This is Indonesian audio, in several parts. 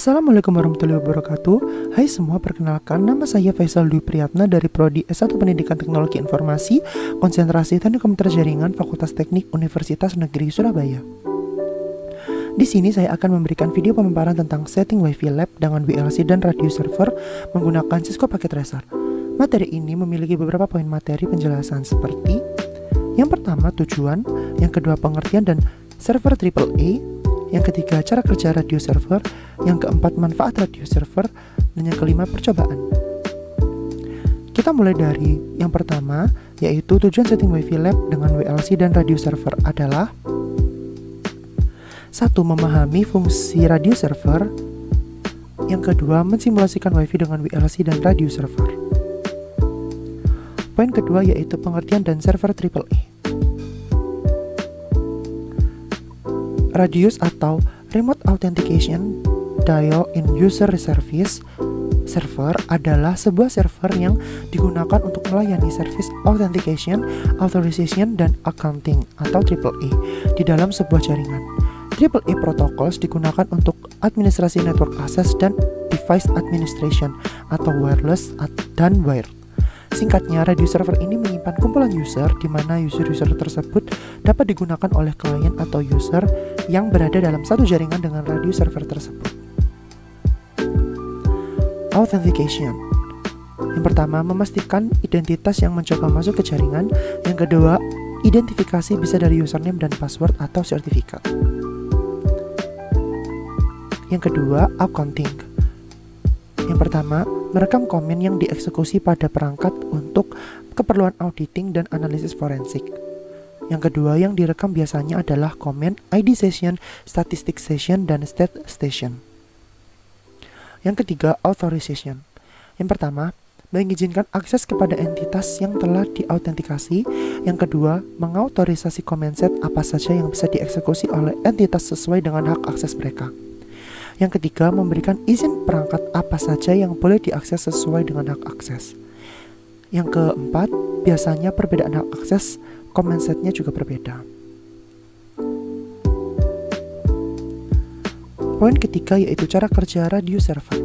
Assalamualaikum warahmatullahi wabarakatuh. Hai semua, perkenalkan nama saya Faisal Dwi Priyatna dari Prodi S1 Pendidikan Teknologi Informasi, Konsentrasi Teknik Komputer Jaringan, Fakultas Teknik Universitas Negeri Surabaya. Di sini saya akan memberikan video pemaparan tentang setting WiFi Lab dengan WLC dan radio server menggunakan Cisco Packet Tracer. Materi ini memiliki beberapa poin materi penjelasan seperti yang pertama tujuan, yang kedua pengertian dan server AAA, yang ketiga cara kerja radio server, yang keempat manfaat radio server, dan yang kelima percobaan. Kita mulai dari yang pertama, yaitu tujuan setting WiFi Lab dengan WLC dan radio server adalah 1. Memahami fungsi radio server. Yang kedua, mensimulasikan WiFi dengan WLC dan radio server. Poin kedua yaitu pengertian dan server AAA. Radius atau Remote Authentication Dial in User Service server adalah sebuah server yang digunakan untuk melayani service authentication, authorization, dan accounting atau AAA di dalam sebuah jaringan. AAA protocols digunakan untuk administrasi network access dan device administration atau wireless dan wired. Singkatnya, radio server ini menyimpan kumpulan user di mana user-user tersebut dapat digunakan oleh klien atau user yang berada dalam satu jaringan dengan radio server tersebut. Authentication. Yang pertama, memastikan identitas yang mencoba masuk ke jaringan. Yang kedua, identifikasi bisa dari username dan password atau sertifikat. Yang kedua, accounting. Yang pertama, merekam komen yang dieksekusi pada perangkat untuk keperluan auditing dan analisis forensik. Yang kedua yang direkam biasanya adalah komen, ID session, statistic session, dan state station. Yang ketiga, authorization. Yang pertama, mengizinkan akses kepada entitas yang telah diautentikasi. Yang kedua, mengautorisasi comment set apa saja yang bisa dieksekusi oleh entitas sesuai dengan hak akses mereka. Yang ketiga, memberikan izin perangkat apa saja yang boleh diakses sesuai dengan hak akses. Yang keempat, biasanya perbedaan hak akses comment setnya juga berbeda. Poin ketiga yaitu cara kerja radio server.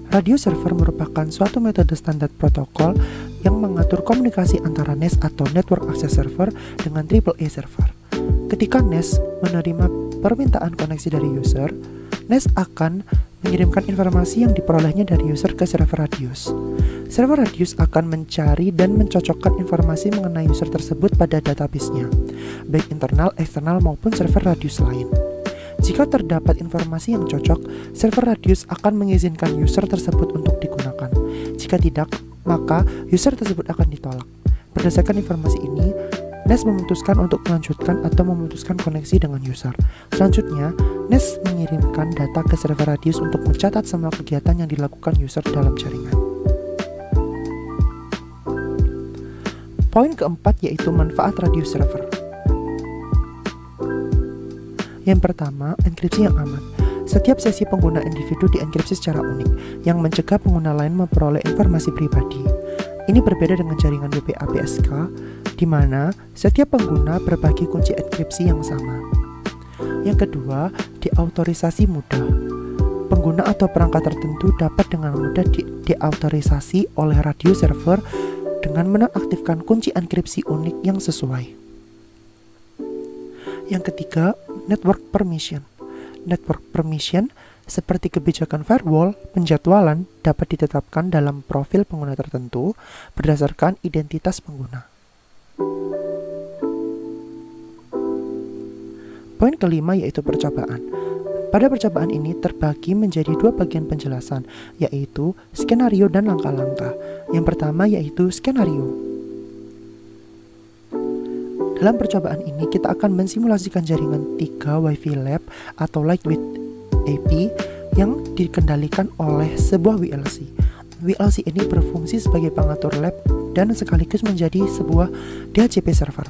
Radio server merupakan suatu metode standar protokol yang mengatur komunikasi antara NAS atau Network Access Server dengan AAA server. Ketika NAS menerima permintaan koneksi dari user, NAS akan mengirimkan informasi yang diperolehnya dari user ke server radius. Server radius akan mencari dan mencocokkan informasi mengenai user tersebut pada database-nya, baik internal, eksternal, maupun server radius lain. Jika terdapat informasi yang cocok, server radius akan mengizinkan user tersebut untuk digunakan. Jika tidak, maka user tersebut akan ditolak. Berdasarkan informasi ini, NAS memutuskan untuk melanjutkan atau memutuskan koneksi dengan user. Selanjutnya, NAS mengirimkan data ke server radius untuk mencatat semua kegiatan yang dilakukan user dalam jaringan. Poin keempat yaitu manfaat radio server. Yang pertama, enkripsi yang aman. Setiap sesi pengguna individu dienkripsi secara unik, yang mencegah pengguna lain memperoleh informasi pribadi. Ini berbeda dengan jaringan WPA-PSK, di mana setiap pengguna berbagi kunci enkripsi yang sama. Yang kedua, diautorisasi mudah. Pengguna atau perangkat tertentu dapat dengan mudah diautorisasi oleh radio server dengan menonaktifkan kunci enkripsi unik yang sesuai. Yang ketiga, network permission. Network permission seperti kebijakan firewall, penjadwalan dapat ditetapkan dalam profil pengguna tertentu berdasarkan identitas pengguna. Poin kelima yaitu percobaan. Pada percobaan ini terbagi menjadi dua bagian penjelasan, yaitu skenario dan langkah-langkah. Yang pertama yaitu skenario. Dalam percobaan ini kita akan mensimulasikan jaringan 3 WiFi Lab atau Lightweight AP yang dikendalikan oleh sebuah WLC. WLC ini berfungsi sebagai pengatur lab dan sekaligus menjadi sebuah DHCP server.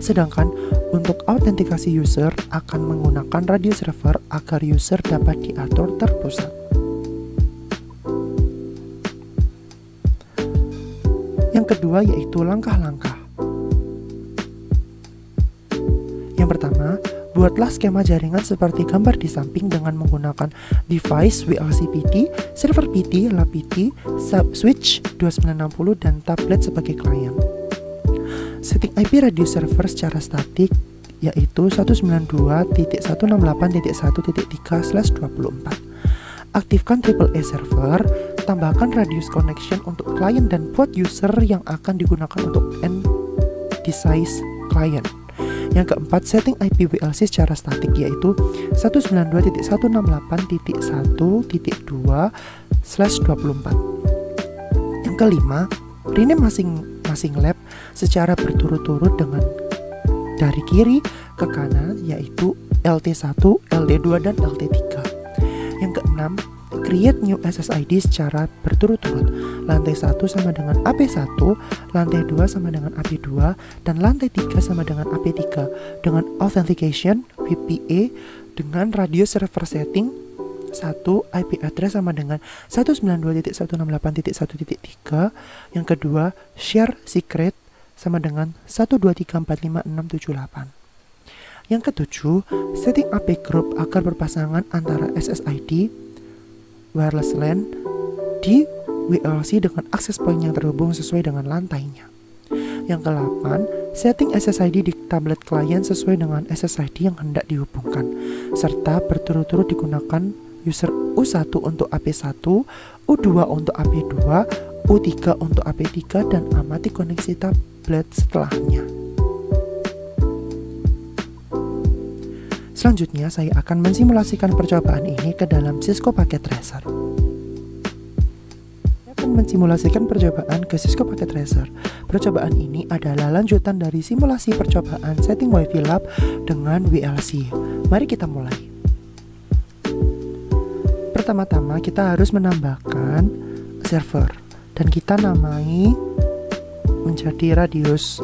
Sedangkan untuk autentikasi user akan menggunakan radio server agar user dapat diatur terpusat. Yang kedua yaitu langkah-langkah. Yang pertama, buat Buatlah skema jaringan seperti gambar di samping dengan menggunakan device VLC PT, server PT, lab PT, switch 2960 dan tablet sebagai klien. Setting IP radio server secara statik yaitu 192.168.1.3/24. Aktifkan AAA server, tambahkan radius connection untuk klien dan buat user yang akan digunakan untuk end device klien. Yang keempat, setting IP VLC secara statik yaitu 192.168.1.2/24. Yang kelima, rename masing-masing lab secara berturut-turut dengan dari kiri ke kanan yaitu LT1, LT2, dan LT3. Yang keenam, create new SSID secara berturut-turut. Lantai 1 sama dengan AP1, lantai 2 sama dengan AP2, dan lantai 3 sama dengan AP3 dengan authentication VPA dengan radio server setting 1 IP address sama dengan 192.168.1.3. Yang kedua, share secret sama dengan 123456678. Yang ketujuh, setting AP group agar berpasangan antara SSID wireless LAN di VLC dengan akses point yang terhubung sesuai dengan lantainya. Yang ke-8, setting SSID di tablet klien sesuai dengan SSID yang hendak dihubungkan, serta berturut-turut digunakan user U1 untuk AP1, U2 untuk AP2, U3 untuk AP3, dan amati koneksi tablet setelahnya. Selanjutnya, saya akan mensimulasikan percobaan ini ke dalam Cisco Packet Tracer. Saya akan mensimulasikan percobaan ke Cisco Packet Tracer. Percobaan ini adalah lanjutan dari simulasi percobaan setting WiFi Lab dengan VLC. Mari kita mulai. Pertama-tama kita harus menambahkan server dan kita namai menjadi radius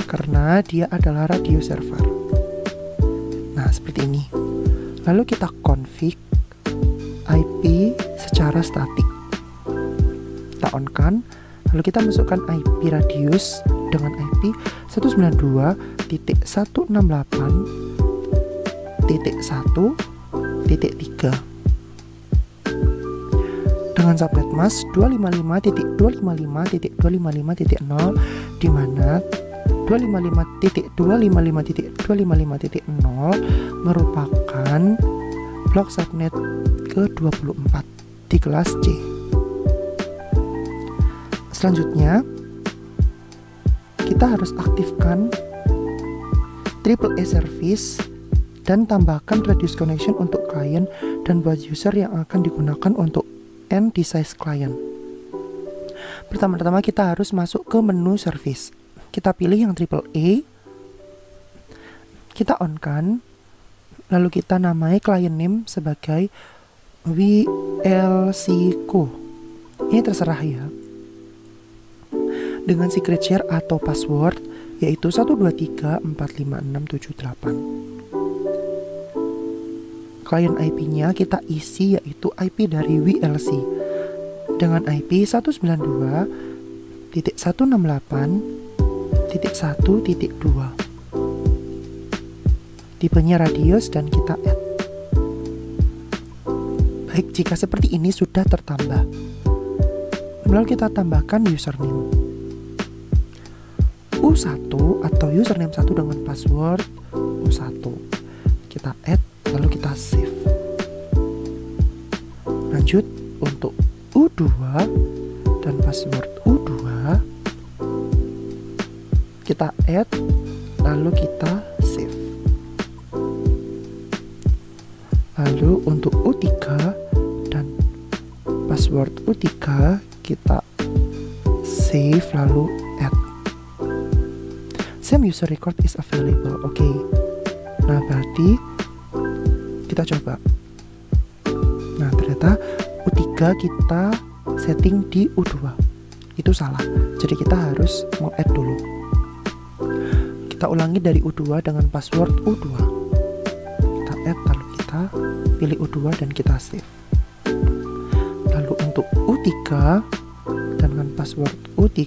karena dia adalah radio server. Nah, seperti ini. Lalu kita config IP secara statik. Kita on kan, lalu kita masukkan IP radius dengan IP 192.168.1.3 dengan subnet mask 255.255.255.0 di mana 255.255.255.0 merupakan blok subnet ke-24 di kelas C. Selanjutnya, kita harus aktifkan AAA service dan tambahkan radius connection untuk klien dan buat user yang akan digunakan untuk end device klien. Pertama-tama kita harus masuk ke menu service. Kita pilih yang AAA, kita on kan, lalu kita namai client name sebagai VLC Co. Ini terserah ya. Dengan secret share atau password yaitu 123.45678. Client IP-nya kita isi yaitu IP dari VLC dengan IP 192.168.1.2. Tipenya radius dan kita add. Baik, jika seperti ini sudah tertambah. Lalu kita tambahkan username U1 atau username 1 dengan password U1. Kita add, lalu kita save. Lanjut untuk U2 dan password U2 kita add, lalu kita save. Lalu untuk U3 dan password U3 kita save lalu add. Same user record is available. Oke. Nah, berarti kita coba. Nah, ternyata U3 kita setting di U2. Itu salah. Jadi kita harus mau-add dulu. Kita ulangi dari U2 dengan password U2. Kita add, lalu kita pilih U2 dan kita save. Lalu untuk U3 dengan password U3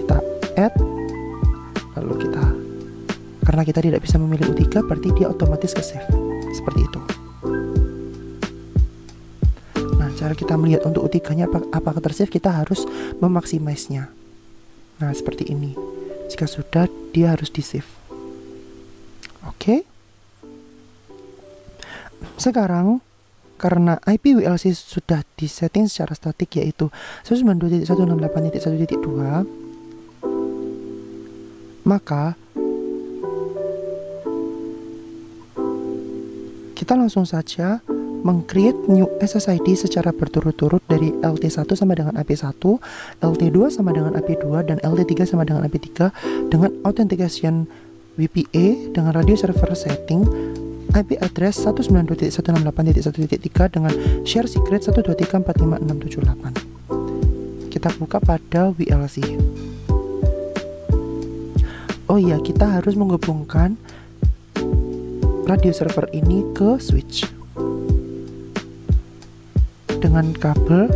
kita add, lalu kita, karena Karena kita tidak bisa memilih U3, berarti dia otomatis ke save. Seperti itu. Nah, cara kita melihat untuk U3-nya apakah tersave, kita harus memaksimasinya. Nah, seperti ini. Jika sudah, dia harus di-save. Oke. Sekarang, karena IP WLC sudah disetting secara statik, yaitu 192.168.1.2, maka kita langsung saja meng-create new SSID secara berturut-turut dari LT1 sama dengan IP1, LT2 sama dengan IP2, dan LT3 sama dengan IP3 dengan authentication WPA dengan radio server setting IP address 192.168.1.3 dengan share secret 123456778. Kita buka pada WLC. Oh iya, kita harus menghubungkan radio server ini ke switch dengan kabel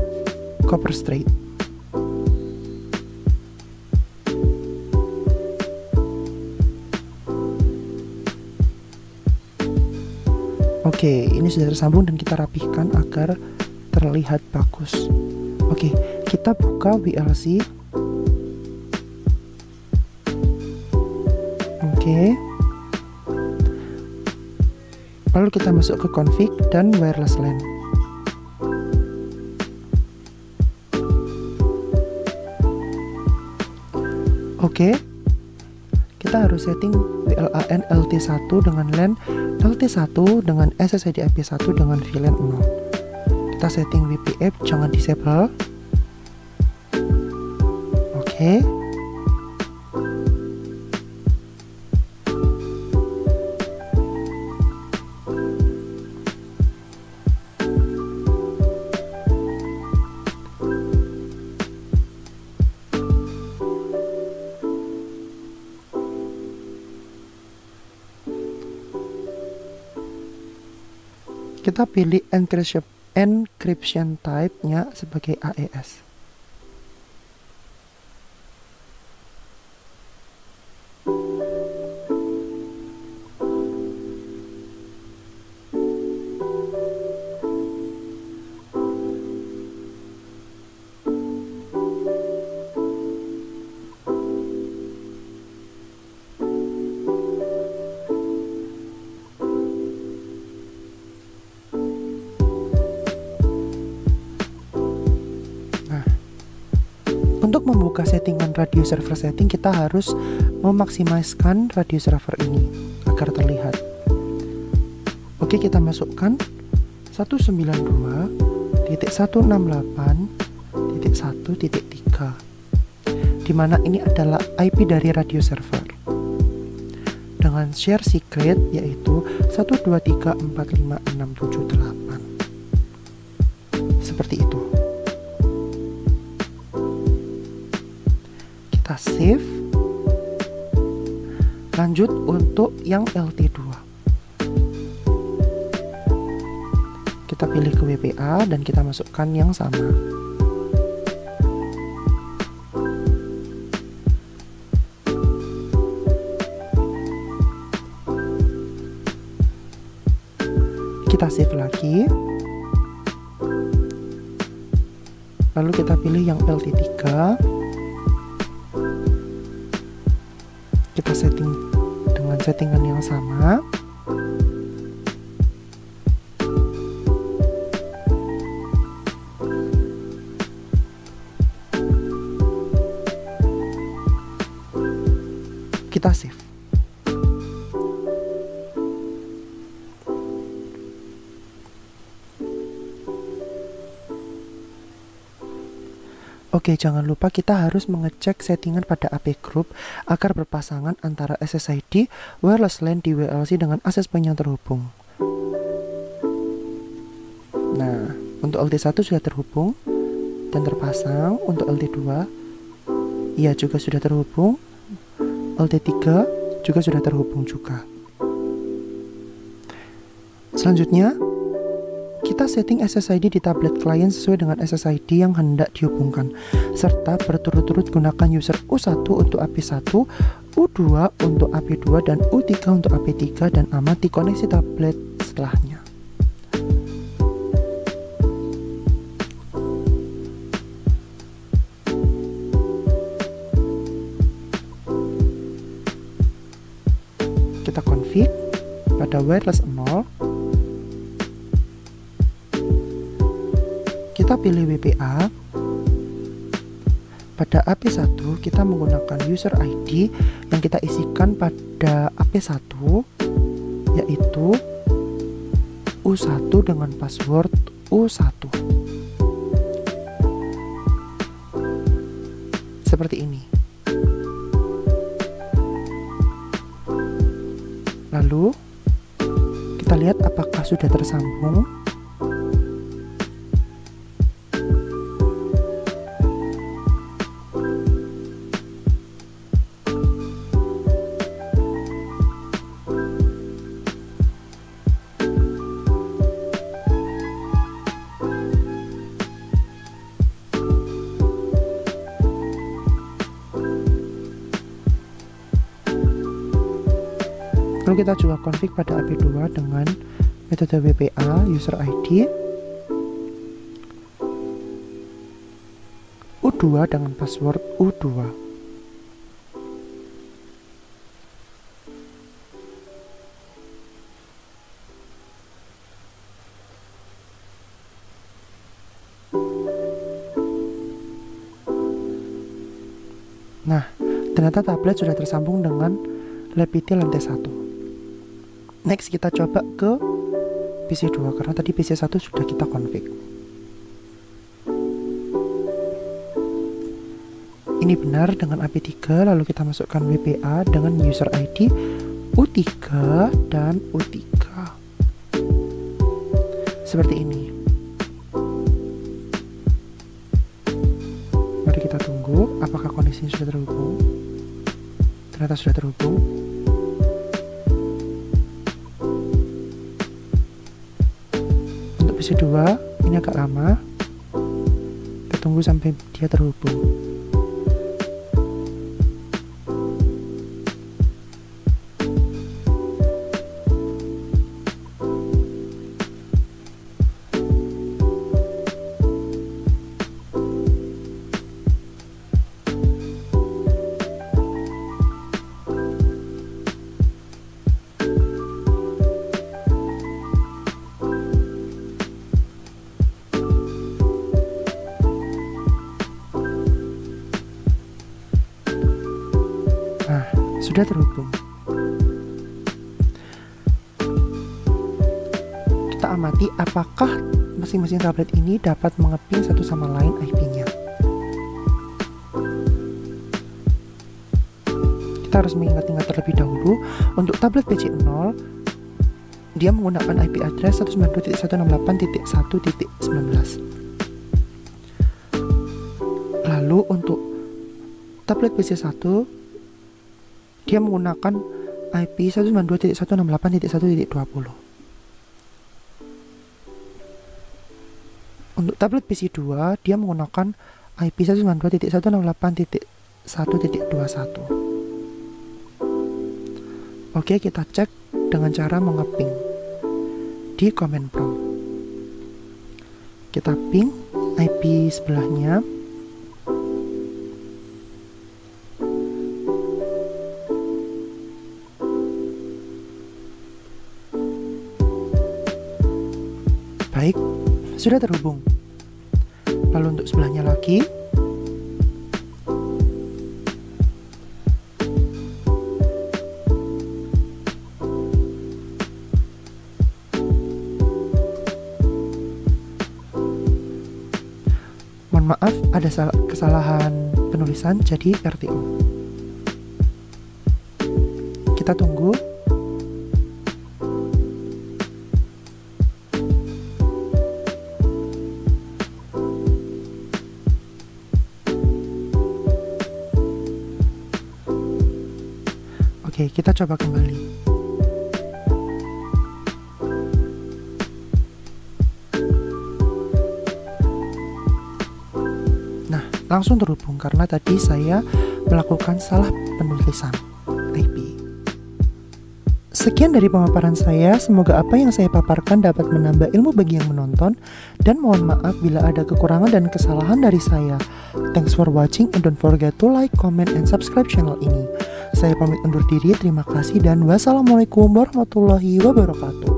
copper straight. Oke, ini sudah tersambung dan kita rapihkan agar terlihat bagus. Oke, kita buka WLC. Oke. Lalu kita masuk ke config dan wireless LAN. Oke. Kita harus setting WLAN LT1 dengan LAN LT1 dengan SSID IP1 dengan VLAN 0. Kita setting WPA jangan disable. Oke. Kita pilih encryption type-nya sebagai AES. Untuk membuka settingan radio server setting, kita harus memaksimalkan radio server ini agar terlihat. Oke, kita masukkan 192.168.1.3, di mana ini adalah IP dari radio server dengan share secret yaitu 123456778. Seperti itu. Kita save. Lanjut untuk yang LT2. Kita pilih ke WPA dan kita masukkan yang sama. Kita save lagi. Lalu kita pilih yang LT3. Kita setting dengan settingan yang sama. Kita save. Oke, jangan lupa kita harus mengecek settingan pada AP group agar berpasangan antara SSID wireless LAN di WLC dengan access point yang terhubung. Nah, untuk LT1 sudah terhubung dan terpasang. Untuk LT2 ia juga sudah terhubung. LT3 juga sudah terhubung juga. Selanjutnya, kita Kita setting SSID di tablet klien sesuai dengan SSID yang hendak dihubungkan, serta berturut-turut gunakan user U1 untuk AP1, U2 untuk AP2, dan U3 untuk AP3, dan amati koneksi tablet setelahnya. Kita config pada wireless 0. Kita pilih WPA. Pada AP1 kita menggunakan user ID yang kita isikan pada AP1, yaitu U1 dengan password U1. Seperti ini. Lalu kita lihat apakah sudah tersambung. Lalu kita juga config pada AP2 dengan metode WPA user ID, U2 dengan password U2. Nah, ternyata tablet sudah tersambung dengan lab PT lantai 1. Next kita coba ke PC2 karena tadi PC1 sudah kita config. Ini benar dengan AP3, lalu kita masukkan WPA dengan user ID U3 dan U3. Seperti ini. Mari kita tunggu apakah koneksinya sudah terhubung. Ternyata sudah terhubung. PC2 ini agak lama, kita tunggu sampai dia terhubung. Sudah terhubung. Kita amati apakah masing-masing tablet ini dapat mengeping satu sama lain IP-nya. Kita harus mengingat-ingat terlebih dahulu. Untuk tablet PC0, dia menggunakan IP address 192.168.1.19. Lalu untuk tablet PC1, dia menggunakan IP 192.168.1.20. Untuk tablet PC2, dia menggunakan IP 192.168.1.21. Oke, kita cek dengan cara mengeping di command prompt. Kita ping IP sebelahnya. Baik, sudah terhubung. Lalu untuk sebelahnya lagi, mohon maaf ada kesalahan penulisan, jadi RTU. Kita tunggu. Oke, kita coba kembali. langsung terhubung karena tadi saya melakukan salah penulisan typing. Sekian dari pemaparan saya, semoga apa yang saya paparkan dapat menambah ilmu bagi yang menonton, dan mohon maaf bila ada kekurangan dan kesalahan dari saya. Thanks for watching and don't forget to like, comment, and subscribe channel ini. Saya pamit undur diri, terima kasih dan wassalamualaikum warahmatullahi wabarakatuh.